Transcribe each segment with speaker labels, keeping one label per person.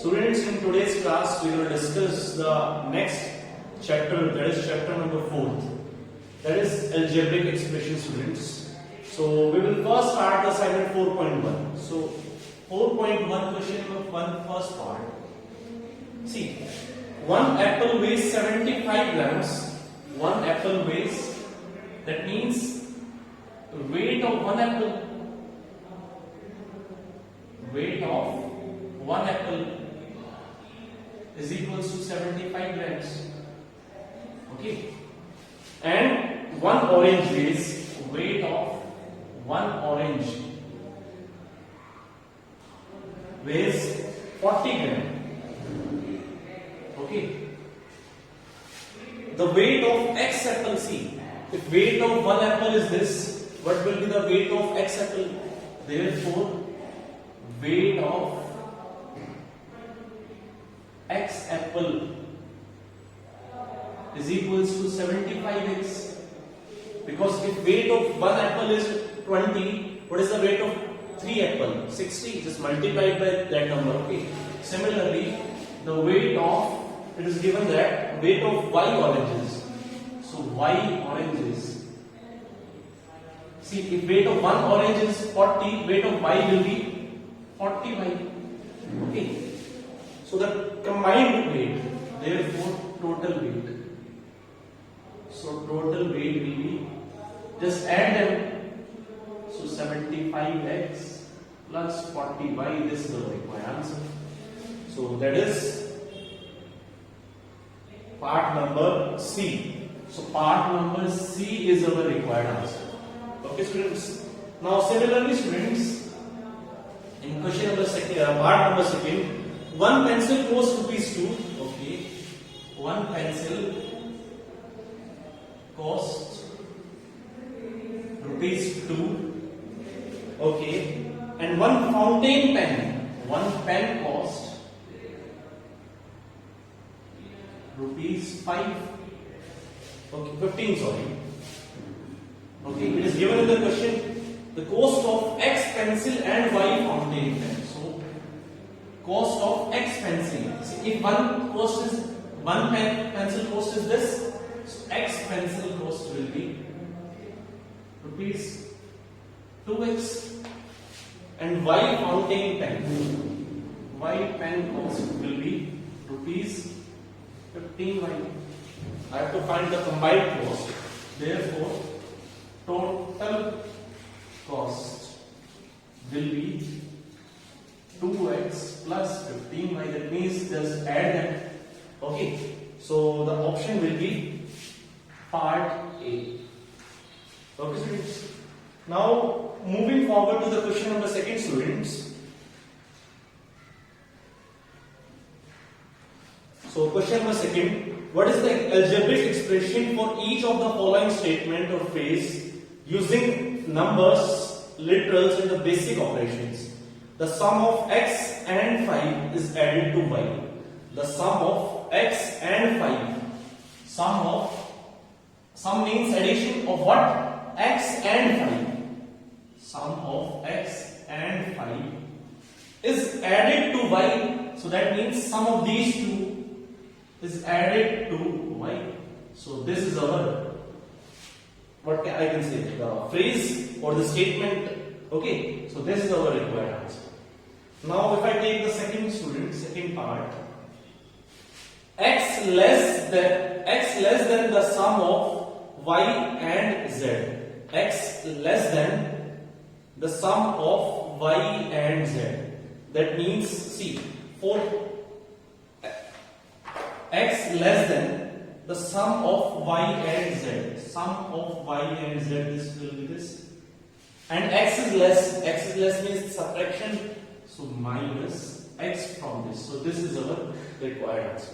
Speaker 1: Students, in today's class we will discuss the next chapter, that is chapter number 4, that is algebraic expression, students. So we will first start the assignment 4.1. So 4.1 question number 1, first part. See, one apple weighs 75 grams. One apple weighs, that means weight of one apple, is equals to 75 grams. Okay, and one orange weighs, weight of one orange weighs 40 grams. Okay, the weight of X apple, see, if weight of one apple is this, what will be the weight of X apple? Therefore, weight of X apple is equals to 75x, because if weight of one apple is 20, what is the weight of 3 apple? 60. Just multiply by that number. Okay. Similarly, the weight of, it is given that weight of Y oranges. So Y oranges. See, if weight of one orange is 40, weight of Y will be 40Y. Okay. So the combined weight, therefore total weight. So total weight will be, just add them. So 75x plus 40y, this is the required answer. So that is part number C. So part number C is our required answer. Okay, students. Now similarly, students, in question number second, part number second, one pencil costs rupees 2. Okay, one pencil costs rupees 2. Okay, and one fountain pen, one pen costs rupees 5. Okay, 15. Sorry. Okay, it is given in the question the cost of X pencil and Y fountain pen. So cost of X pencil. See, if one pencil cost is this, so X pencil cost will be rupees 2x, and Y fountain pen, Y pen cost will be rupees 15y. I have to find the combined cost. Therefore, total cost will be 2x plus 15y. That means just add them. Okay, so the option will be part A. Okay, students. Now moving forward to the question number second, students. So question number second, what is the algebraic expression for each of the following statement or phrase using numbers, literals and the basic operations? The sum of x and 5 is added to y. The sum of x and 5. Sum means addition of what? X and 5. Sum of x and 5 is added to y. So that means sum of these two is added to y. So this is our, what I can say, the phrase or the statement. Okay, so this is our required answer. Now if I take the second part, x less than the sum of y and z. X less than the sum of y and z. That means, see, for x less than the sum of y and z. Sum of y and z, this will be this. And x is less means subtraction. So minus x from this. So this is our required answer.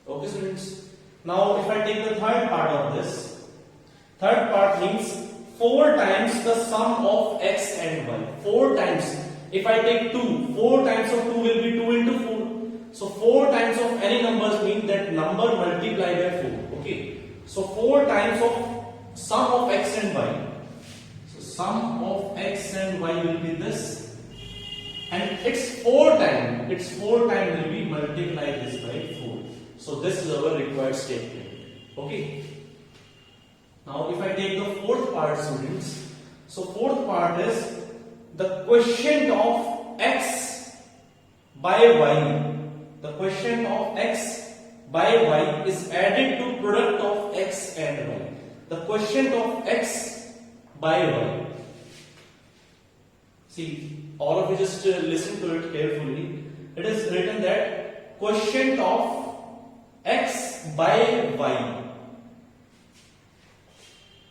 Speaker 1: Okay, students. Now if I take the third part of this, third part means 4 times the sum of x and y. 4 times. If I take 2, 4 times of 2 will be 2 into 4. So 4 times of any numbers mean that number multiplied by 4. Okay. So 4 times of sum of x and y. So sum of x and y will be this. and its 4 time will be multiply this by 4. So this is our required statement. Okay. Now if I take the fourth part, students, so fourth part is the quotient of x by y. The quotient of x by y is added to product of x and y. The quotient of x by y. See, all of you just listen to it carefully. It is written that quotient of x by y.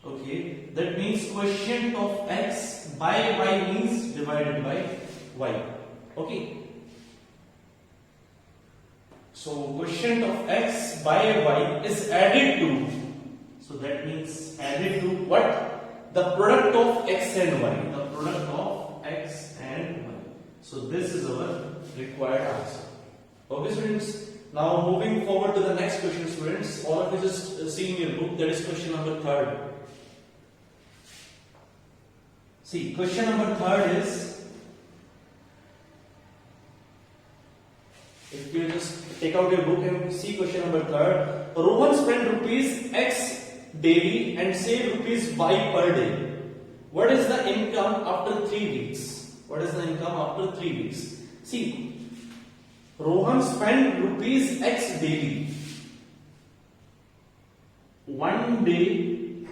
Speaker 1: Okay, that means quotient of x by y means divided by y. Okay. So quotient of x by y is added to. So that means added to what? The product of x and y. The product of x and y. So this is our required answer. Okay, students. Now moving forward to the next question, students. All of you just see in your book. That is question number 3rd. See, question number 3rd is, if you just take out your book and see question number 3rd, Rohan spent rupees X daily and saved rupees Y per day. What is the income after 3 weeks? What is the income after 3 weeks? See, Rohan spent rupees X daily. 1 day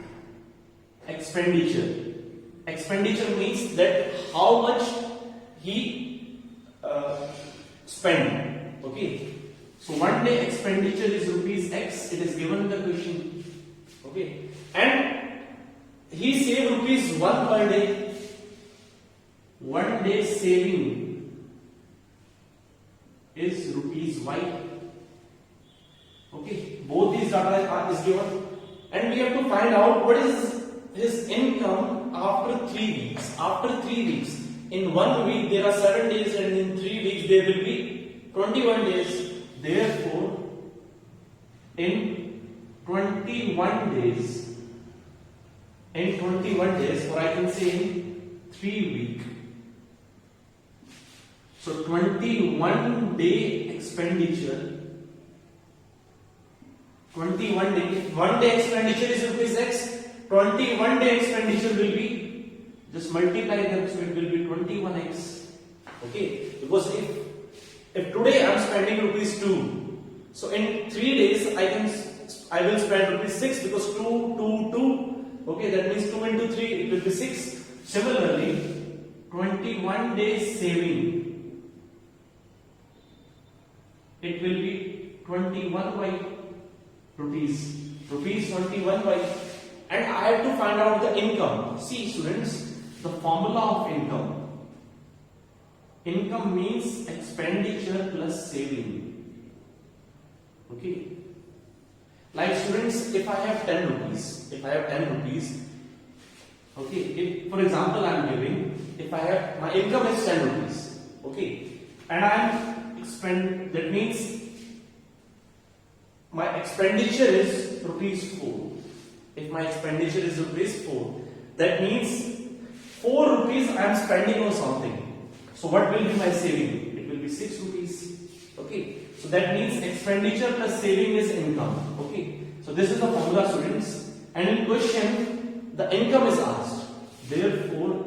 Speaker 1: expenditure. Expenditure means that how much he spent. Okay. So 1 day expenditure is rupees X. It is given in the question. Okay. And he saved rupees 1 per day. 1 day saving is rupees Y. Okay. Both these data is given. And we have to find out what is his income after 3 weeks. After 3 weeks. In 1 week there are 7 days and in 3 weeks there will be 21 days. Therefore, in 21 days, or I can say in 3 weeks. So 21 day expenditure. 21 day. 1 day expenditure is rupees X. 21 day expenditure will be, just multiply them, so it will be 21x. Okay, because if today I am spending rupees 2, so in 3 days I will spend rupees 6 because 2. Okay, that means 2 into 3 it will be 6. Similarly, 21 days saving, it will be 21y rupees 21y. And I have to find out the income. See, students, the formula of income. Income means expenditure plus saving. Okay. Like students, if I have 10 rupees, okay, if for example I am giving, if I have, my income is 10 rupees, okay, and that means my expenditure is rupees 4. If my expenditure is rupees 4, that means 4 rupees I am spending on something. So what will be my saving? It will be 6 rupees. Okay. So that means expenditure plus saving is income. Okay. So this is the formula, students. And in question, the income is asked. Therefore,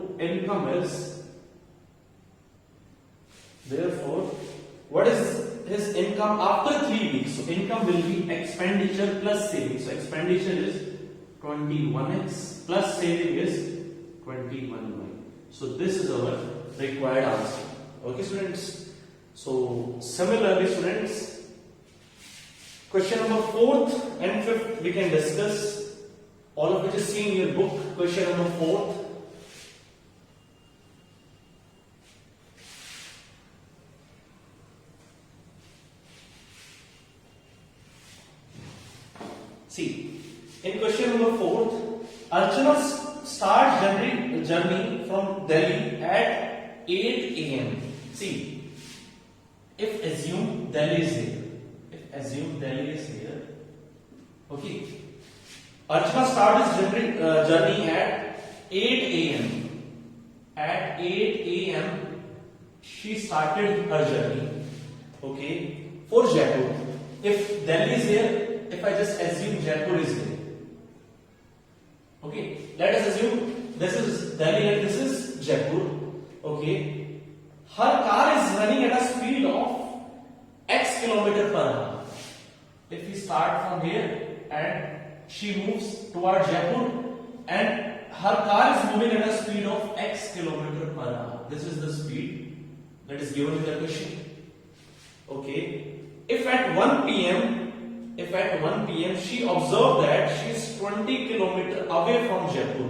Speaker 1: what is his income after 3 weeks? So income will be expenditure plus saving. So expenditure is 21x plus saving is 21y. So this is our required answer. Okay, students. So similarly, students, question number 4th and 5th we can discuss. All of which is seen in your book. Question number 4th. See, in question number 4th, Archana starts journey from Delhi at 8 a.m. See, if assume Delhi is here, okay. Archana starts his journey at 8 a.m. At 8 a.m. she started her journey, okay, for Jaipur. If Delhi is here, if I just assume Jaipur is here, okay, let us assume this is Delhi and this is Jaipur, okay. Her car is running at a speed of X kilometer per hour. If we start from here and she moves toward Jaipur and her car is moving at a speed of X kilometer per hour. This is the speed that is given in the question. Okay. If at 1 p.m. she observed that she is 20 kilometers away from Jaipur.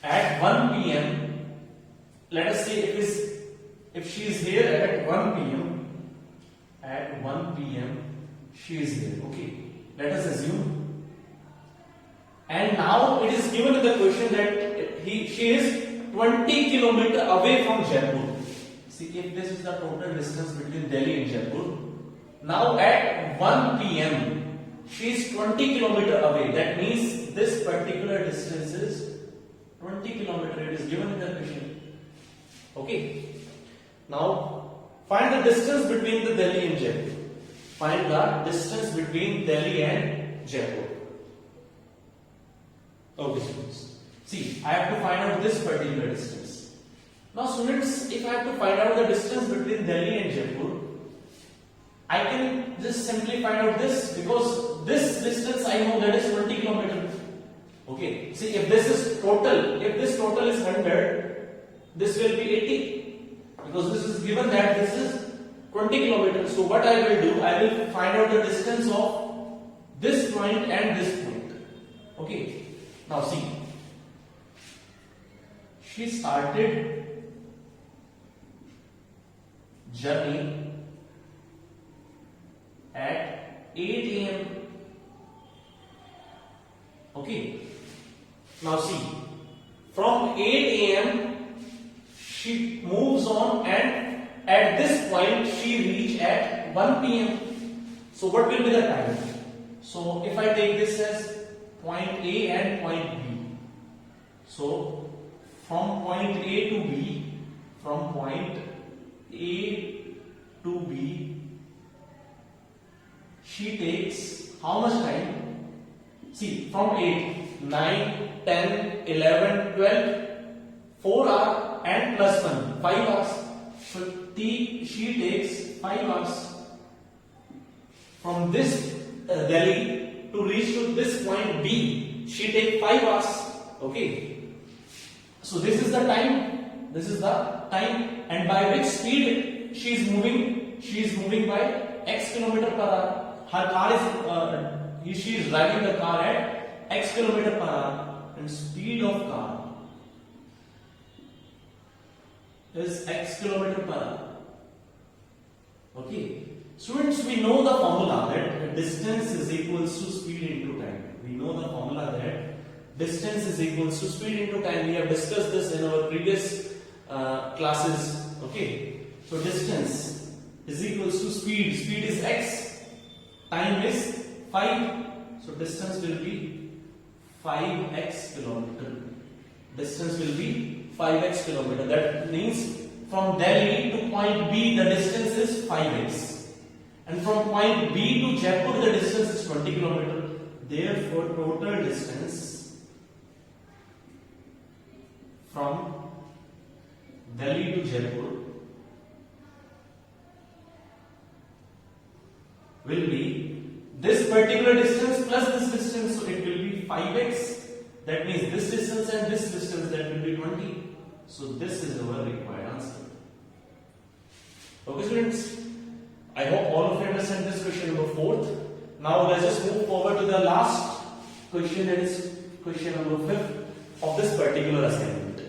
Speaker 1: At 1 p.m. let us say if she is here at 1 p.m. At 1 p.m. she is here. Okay. Let us assume. And now it is given in the question that she is 20 kilometers away from Jaipur. See, if this is the total distance between Delhi and Jaipur, now at 1 p.m. she is 20 kilometers away. That means this particular distance is 20 kilometers. It is given in the question. Okay. Now find the distance between the Delhi and Jaipur. Find the distance between Delhi and Jaipur. Okay, students. See, I have to find out this particular distance. Now, students, if I have to find out the distance between Delhi and Jaipur, I can just simply find out this, because this distance I know that is 20 kilometers. Okay. See, if this total is 100, this will be 80, because this is given that this is 20 kilometers. So what I will do, I will find out the distance of this point and this point. Okay. Now see, she started journey at 8 a.m. Okay. Now see, from 8 a.m. she moves on and at this point she reach at 1 p.m. So what will be the time? So if I take this as point A and point B. So from point A to B, from point A to B, she takes how much time? See, from 8, 9, 10, 11, 12, 4 hours and plus 1, 5 hours. So she takes 5 hours from this Delhi to reach to this point B. She takes 5 hours. Okay. So this is the time. This is the time, and by which speed she is moving? She is moving by X kilometer per hour. Her car is she is driving the car at X kilometer per hour, and speed of car is X kilometer per hour. Okay. Students, we know the formula that distance is equals to speed into time. We know the formula that distance is equals to speed into time. We have discussed this in our previous classes. Okay. So distance is equals to speed. Speed is x. Time is 5. So distance will be 5x kilometer. Distance will be 5x kilometer. That means from Delhi to point B, the distance is 5x. And from point B to Jaipur, the distance is 20 kilometers. Therefore, total distance from Delhi to Jaipur will be this particular distance plus this distance. So it will be 5x. That means this distance and this distance, that will be 20. So this is our required answer. Okay, students. I hope all of you understand this question number 4th. Now let's just move forward to the last question, that is question number 5th of this particular assignment.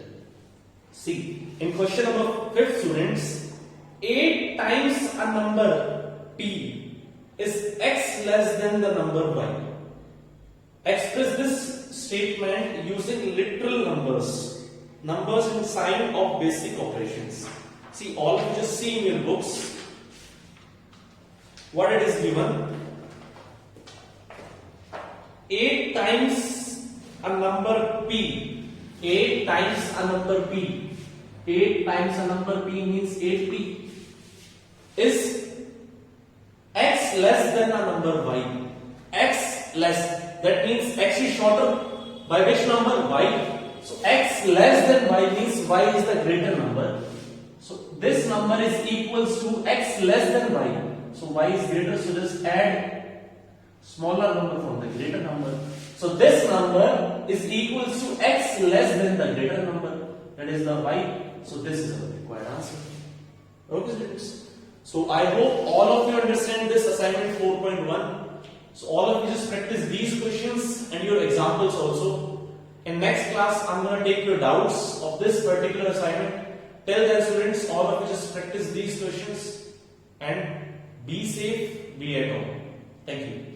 Speaker 1: See, in question number 5th, students, 8 times a number p is x less than the number y. Express this statement using literal numbers in sign of basic operations. See, all of you just see in your books what it is given. 8 times a number p. 8 times a number p. 8 times a number p means 8p. Is x less than a number y? X less, that means x is shorter by which number? Y. So x less than y means y is the greater number. So this number is equals to x less than y. So y is greater, so just add smaller number from the greater number. So this number is equals to x less than the greater number, that is the y. So this is the required answer. Okay students. So I hope all of you understand this assignment 4.1. So all of you just practice these questions and your examples also. In next class I'm going to take your doubts of this particular assignment. Till then students, all of you just practice these questions and be safe, be at home. Thank you.